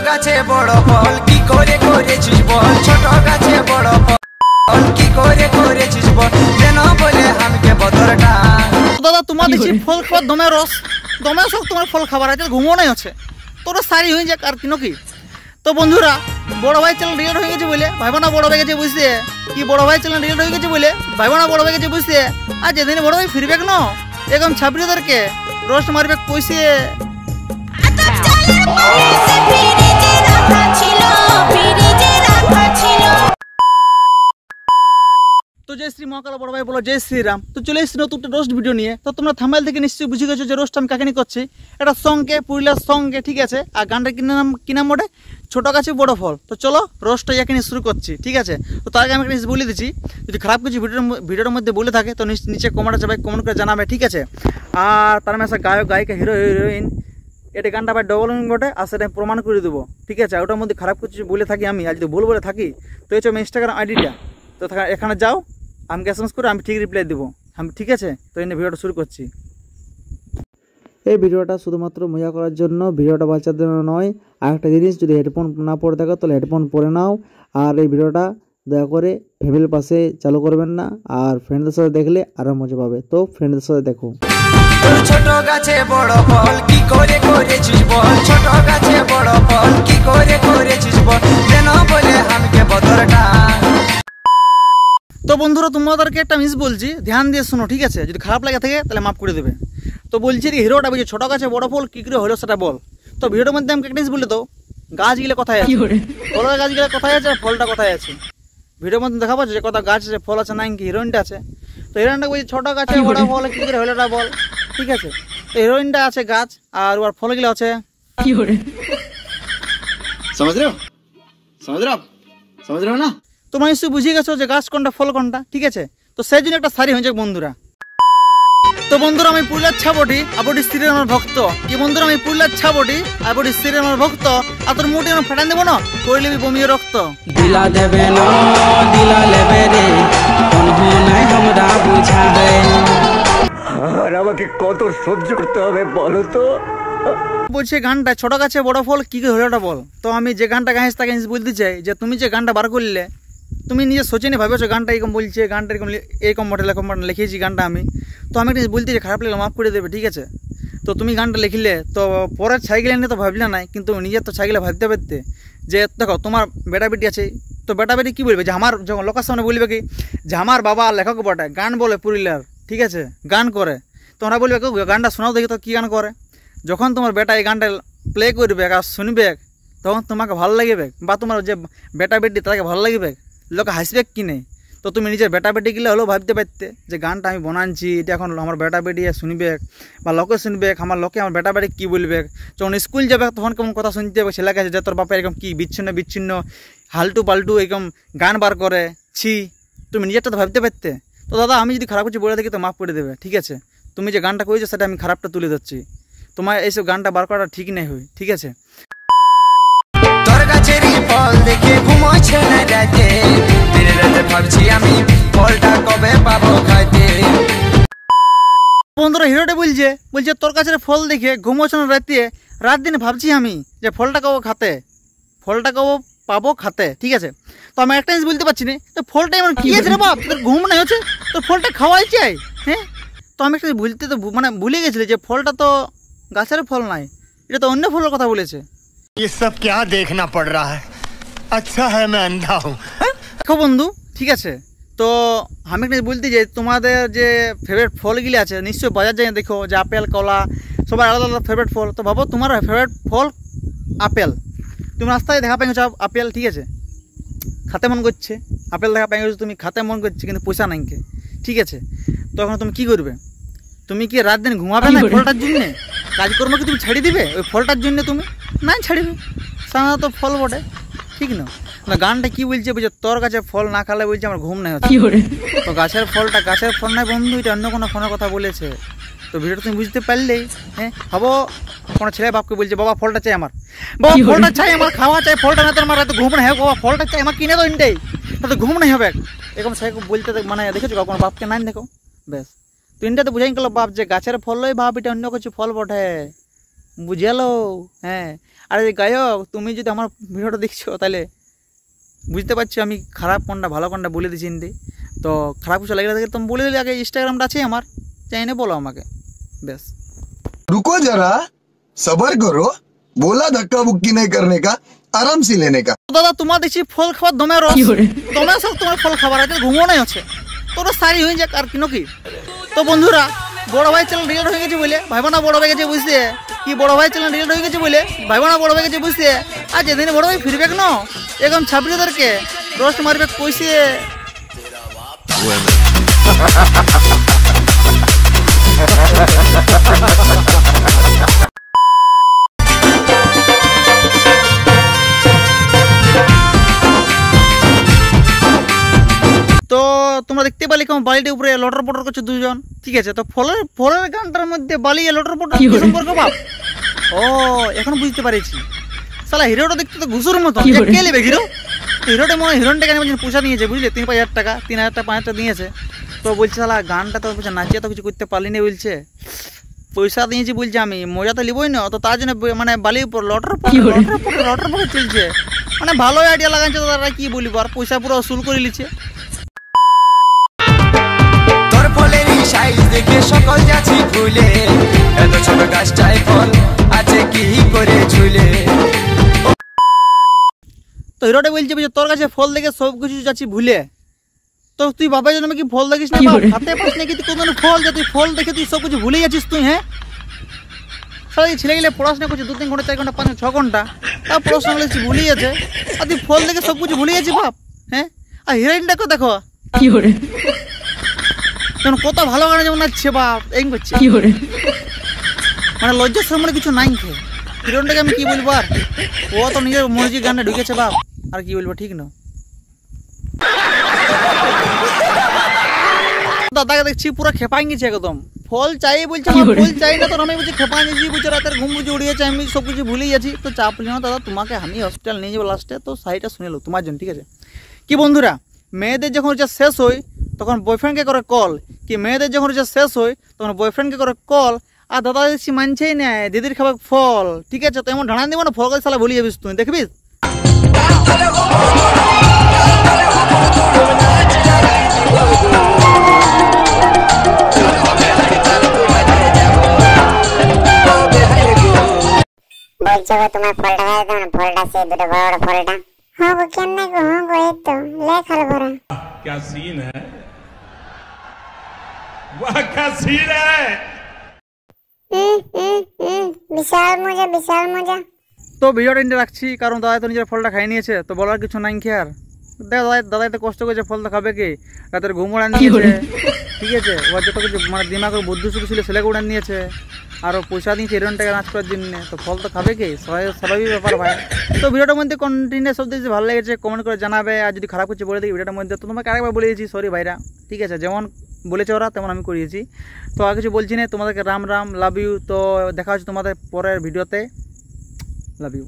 গাছে বড় ফল কি করে করেছিস বল, ছোট গাছে বড় ফল কি করে করেছিস বল, যেন বলে আমাকে বদরটা। দাদা তোমার দেখছি ফল খাবার দমে রস দমে শখ, তোমার ফল খাবার আছে ঘুমো নাই আছে তোরা সারি হয়ে যাক আর কিনো কি। তো বন্ধুরা বড় ভাই চ্যানেল রিয়েল হয়ে গেছে বলে ভাইবা না বড় ভাই গেছে বুঝতে কি, বড় ভাই চ্যানেল রিয়েল হয়ে গেছে বলে ভাইবা না বড় ভাই গেছে বুঝতে। আর যেদিন বড় ভাই ফিরবে না এরকম ছাত্রীদেরকে রোস্ট মারবে কইছে। তো জয় শ্রী মহাকাল বড় ভাই বলো জয় শ্রীরাম। তো চলে এসেছি নতুন একটা রোস্ট ভিডিও নিয়ে। তো তোমরা থাম্বনেল থেকে নিশ্চয়ই বুঝে গেছো যে রোস্ট আমি কাকে নিয়ে করছি, এটা সঙ্গে পুরুলিয়ার সঙ্গে, ঠিক আছে। আর গানটা কি নাম ওটা, ছোট গাছে বড় ফল। তো চলো রোস্টটা ইয়াকে নিয়ে শুরু করছি, ঠিক আছে। তো তার আগে আমি একটা বলে দিচ্ছি, যদি খারাপ কিছু ভিডিওর মধ্যে বলে থাকে তো নিচে কমেন্টে যাবে, কমেন্ট করে জানাবে, ঠিক আছে। আর তার মধ্যে গায়ক গায়িকা হিরো হিরোইন এটা গানটা আবার ডবল মিনিং বটে, আর সেটা প্রমাণ করে দেবো, ঠিক আছে। ওটার মধ্যে খারাপ কিছু বলে থাকি আমি, আর যদি ভুল বলে থাকি তো হচ্ছে আমি ইনস্টাগ্রাম আইডিটা, তো এখানে যাও আমাকে এসএমএস করে আমি ঠিক রিপ্লাই দেবো আমি, ঠিক আছে। তো এই ভিডিওটা শুরু করছি। এই ভিডিওটা শুধুমাত্র মজা করার জন্য, ভিডিওটা বাচ্চাদের নয়। আর একটা জিনিস, যদি হেডফোন না পরে থাকো তাহলে হেডফোন পরে নাও। আর এই ভিডিওটা দয়া করে ফ্যামিলির পাশে চালু করবেন না, আর ফ্রেন্ডদের সাথে দেখলে আরও মজা পাবে। তো ফ্রেন্ডদের সাথে দেখো। ছোট গাছে বড় ফল কি করে করেছিস বল, ছোট গাছে বড় ফল কি করে করেছিস বল, যেন বলে আমাকে বদরটা। তো বন্ধুরা তোমাদেরকে একটা মিস বলছি, ধ্যান দিয়ে শোনো, ঠিক আছে। যদি খারাপ লাগে থাকে তাহলে মাফ করে দেবে। তো বলছি যে হিরোটা বলছে ছোট গাছে বড় ফল কী করে হলো সেটা বল। তো ভিডিওর মধ্যে আমি একটা জিনিস বলে তো, গাছগুলো কোথায় আছে, ফলের গাছগুলো কোথায় আছে আর ফলটা কোথায় আছে। ভিডিওর মধ্যে দেখাবো যে কথা গাছ আছে ফল আছে না, কি হিরোইনটা আছে। তো হিরোইনটা বলছে ছোট গাছে বড় ফল কী করে হলোটা বল, ঠিক আছে। তো হিরোইনটা আছে গাছ আর ওর ফলগুলো আছে समझ रहे हो ना। তোমরা নিশ্চয়ই বুঝিয়ে গেছো যে গাছ কোনটা ফল কোনটা, ঠিক আছে। তো সেই জন্য একটা সারি হয়ে যাক বন্ধুরা। তো বন্ধুরা আমি পুরুলিয়ার ছাবটি আবটি স্ত্রীর আমার ভক্ত, কি বন্ধুরা আমি পুরুলিয়ার ছাবটি আবটি স্ত্রীর আমার ভক্ত। আর তোর মুটি আমার ফাটান দেবো না, কইলে বমিয়ে রক্ত দিলা দেবে না দিলা লেবে রে কোন নাই আমরা বুঝাবে। আর আমাকে কত সহ্য করতে হবে বলো তো। বলছে গানটা ছোট গাছে বড় ফল কি করে হলোটা বল। তো আমি যে গানটা গাইছি তাকে বলতে চাই যে তুমি যে গানটা বার করলে তুমি নিজে সোচে নি ভাবেছো গানটা এরকম বলছে, গানটা এরকম মডেল লিখেছি গানটা আমি। তো আমি একটা বলতে চাই খারাপ লাগলে মাফ করে দেবে, ঠিক আছে। তো তুমি গানটা লিখলে তো পরের ছাইগুলো নিয়ে তো ভাবলে নাই, কিন্তু নিজের তো ছাইগুলো ভাবতে পারতে যে দেখো তোমার বেটা বেটি আছে। তো বেটা বেটি কী বলবে যে আমার যখন লোকের সামনে বলবে কি যে আমার বাবা লেখক বটে, গান বলে পুরুলিয়ার, ঠিক আছে, গান করে। তোমরা বলবে কেউ গানটা শোনাও দেখি তো কী গান করে। যখন তোমার বেটা এই গানটা প্লে করবে আর শুনবে তখন তোমাকে ভালো লাগবে, বা তোমার যে বেটা বেটি তাকে ভালো লাগবে, লোকে হাসবে কি নেই। তো তুমি নিজের বেটা বেটি গেলে হলেও ভাবতে পারতে যে গানটা আমি বানাচ্ছি এটা এখন আমার বেটা বেটি শুনবে বা লোকে শুনবে, আমার লোকে আমার বেটা বেটি কী বলবে। যখন স্কুল যাবে তখন কেমন কথা শুনতে হবে ছেলেকে যে তোর বাপা এরকম কী বিচ্ছিন্ন বিচ্ছিন্ন হালটু পাল্টু এরকম গান বার করে, ছি। তুমি নিজেরটা তো ভাবতে পারতে। তো দাদা আমি যদি খারাপ কিছু বলে থাকি তো মাফ করে দেবে, ঠিক আছে। তুমি যে গানটা করেছো সেটা আমি খারাপটা তুলে দিচ্ছি, তোমার এইসব গানটা বার করাটা ঠিক নেই হয়, ঠিক আছে। তোর গাছের ফল দেখে ঘুমোচ্ছে না রাতে, দিনে রাতে ভাবছি আমি ফলটা কবে পাবো খাইতে। বন্ধুরা হিরোটা বলছে তোর গাছের ফল দেখে ঘুমোচ্ছে না রাতে, রাত দিন ভাবছি আমি যে ফলটা কবে খাতে, ফলটা কবে পাবো খাতে, ঠিক আছে। তো আমি একটা জিনিস বলতে পারছি না, তো ফলটা এমন কী আছে রে বাপ, তোর ঘুম নাই হচ্ছে, তোর ফলটা খাওয়াই চাই, হ্যাঁ। তো আমি একটা বলতে তো মানে ভুলে গেছিলি যে ফলটা তো গাছের ফল নাই, এটা তো অন্য ফলের কথা বলেছে। ये सब क्या देखना पड़ रहा है, अच्छा है मैं अंधा हूँ। দেখো বন্ধু, ঠিক আছে। তো আমি একটা বলতে যে তোমাদের যে ফেভারিট ফলগুলি আছে নিশ্চয়ই বাজার যায় দেখো যে আপেল কলা সবার আলাদা আলাদা ফেভারিট ফল। তো ভাবো তোমার ফেভারিট ফল আপেল, তুমি রাস্তায় দেখা পেয়ে গেছো আপেল, ঠিক আছে, খাতে মন করছে, আপেল দেখা পেয়ে গেছো তুমি খাতে মন করছে কিন্তু পয়সা নাই, ঠিক আছে। তখন তুমি কী করবে, তুমি কি রাত দিন ঘুমাবে না ফলটার জন্যে, কাজকর্ম কি তুমি ছেড়ে দিবে ওই ফলটার জন্য, তুমি নাই ছাড়িবে, সাধারণত তো ফল বটে, ঠিক না। গানটা কি বলছে তোর কাছে ফল না খালে বলছে আমার ঘুম নাই হচ্ছে। তো গাছের ফলটা গাছের ফল নাই বন্ধু, এটা অন্য কোনো ফোনের কথা বলেছে। তো ভিডিওটা তুমি বুঝতে পারলেই, হ্যাঁ। ভাবো কোনো ছেলে বাপকে বলছে বাবা ফলটা চাই আমার, বাবা ফলটা চাই আমার, খাওয়া চাই, ফলটা না তো আমার এত ঘুম নাই হবে, বাবা ফলটা চাই আমার, কিনে তো ইনটাই তো ঘুম নাই হবে এরকম সে বলতে, মানে দেখেছো কোনো বাপকে নাই দেখো, বেশ। তো ইনটা তো বুঝাই গেল বাপ যে গাছের ফল লই বাপ এটা অন্য কিছু ফল বটে, বুঝালো, হ্যাঁ। আরে গায়ক, তুমি যদি আমার ভিডিওটা দেখছো তাহলে বুঝতে পারছো আমি খারাপ কোনটা ভালো কোনটা বলে দিচ্ছি হিন্দি। তো খারাপ কিছু লাগলে থাকে তুমি বলে দিলে, আগে ইনস্টাগ্রামটা আছে আমার, চাইনে বলো আমাকে, বেশ। रुको जरा सबर करो बोला धक्का बुक्की नहीं करने का आराम से लेने का। দাদা তোমার দেখছি ফল খাবার দমে রস, দমে সব তোমার ফল খাবার আছে, ঘুমো নাই আছে, তোরা সারি হয়ে যাক আর কিনো কি। তো বন্ধুরা, বড় ভাই চ্যানেল রিলেট হয়ে গেছে বলে ভাইবো না বড় ভাই গেছে বুঝতে, কি বড় ভাই চ্যানেল রিলেট হয়ে গেছে বলে ভাইবো না বড় ভাই গেছে বুঝতে। আর যেদিন বড় ভাই ফিরবে কেন এরকম ছাত্রীদেরকে রোস্ট মারবে কইছে। তো তোমরা দেখতে পেলে কেমন বালিটির উপরে লটর পটর করছে দুজন, ঠিক আছে। তো ফলের গানটার মধ্যে বালি লটর পটর কি সম্পর্ক বাপ? ও এখন বুঝতে পারছি, শালা হিরোটা দেখতে তো ঘুষুর মতো, কে নেবে হিরো? হিরোটা মনে হয় হিরোইনটাকে পয়সা নিয়েছে বুঝলে, 3,000 টাকা 3,000 টাকা 5,000 টাকা দিয়েছে। তো বলছে শালা গানটা তো বলছে নাচিয়ে তো কিছু করতে পারলি না, বলছে পয়সা দিয়েছি বলছে আমি মজা তো লিবই না, তো তার জন্য মানে বালির উপর লটর পটর চলছে, মানে ভালো আইডিয়া লাগাচ্ছে তারা, কি বলিব আর পয়সা পুরো উসুল করে নিচ্ছে। তোর ফলের সাইজ দেখে সকল যাচ্ছি ভুলে, এত ছোট গাছটায় ফল আছে কি করে ঝুলে। তো হিরোটা বলছে তোর কাছে ফল দেখে সব কিছু যাচ্ছি ভুলে, তো তুই বাবা জন্য কি ফল দেখিস না, হাতে পাস নাকি তুই কোন ফল, যে তুই ফল দেখে তুই সব কিছু ভুলে যাচ্ছিস তুই? হ্যাঁ সারা ছেলে গেলে পড়াশোনা করছে 2-3 ঘন্টা 4 ঘন্টা 5-6 ঘন্টা, তার পড়াশোনা করছি ভুলে যাচ্ছে, আর তুই ফল দেখে সব কিছু ভুলে যাচ্ছিস বাপ। হ্যাঁ আর হিরোইনটাকে দেখো যেমন কত ভালো গানে যেমন নাচছে বাপ, এই করছে মানে লজ্জার সামনে কিছু নাই খেয়ে। হিরোইনটাকে আমি কি বলবো আর, ও তো নিজের মর্জি গানে ঢুকেছে বাপ, আর কি বলবো ঠিক না। দাদাকে দেখছি পুরো খেপাই গেছে একদম, ফল চাই বলছে, ফল চাই না, তো আমি বলছি খেপাই গেছি, বলছে রাতের ঘুম বুঝে উড়িয়েছে, আমি সব কিছু ভুলে যাচ্ছি। তো চাপ না দাদা, তোমাকে আমি হসপিটাল নিয়ে যাবো লাস্টে, তো সাইডটা শুনে লো তোমার জন্য, ঠিক আছে। কি বন্ধুরা, মেয়েদের যখন রিচার্জ শেষ হয় তখন বয়ফ্রেন্ডকে করে কল, কি মেয়েদের যখন রিচার্জ শেষ হয় তখন বয়ফ্রেন্ডকে করে কল, আর দাদা দেখছি মানছেই না, দিদির খাবার ফল, ঠিক আছে। তো এমন ঢানা দিব না, ফল করে শালা ভুলে যাবিস তুই, দেখবিস। বলছো গো তোমার ফলটা খাই দাও না, ফলটা সে দুটো বড় বড় ফলটা। হ্যাঁ গো কেন গো, হ্যাঁ গো এই তো লে খালো বড়। क्या सीन है, वाह क्या सीन है। বিশাল মজা বিশাল মজা। তো ভিডিওটা এন্ডে রাখছি, কারণ দাদা তো নিজের ফলটা খাই নিয়েছে, তো বলার কিছু নাই কি আর। দাদা এত কষ্ট করেছে, ফলটা খাবে কি, রাতের ঘুম উড়ান নিয়েছে, ঠিক আছে। ওর যত কিছু মানে দিমাগের বুদ্ধি শুধু ছিল সেলেকে উড়ান নিয়েছে, আরও পয়সা দিয়েছে হিরোইনটাকে নাচ করার জন্য, তো ফল তো খাবে কি, স্বাভাবিক ব্যাপার ভাই। তো ভিডিওটার মধ্যে কন্টিনিউ সব দেখছি ভালো লেগেছে কমেন্ট করে জানাবে, আর যদি খারাপ কিছু বলে দিই ভিডিওটার মধ্যে, তো তোমাকে আরেকবার বলে দিয়েছি সরি ভাইরা, ঠিক আছে। যেমন বলেছে ওরা তেমন আমি করিয়েছি, তো আর কিছু বলছি না, তোমাদেরকে রাম রাম, লাভ ইউ। তো দেখা হচ্ছে তোমাদের পরের ভিডিওতে, লাভ ইউ।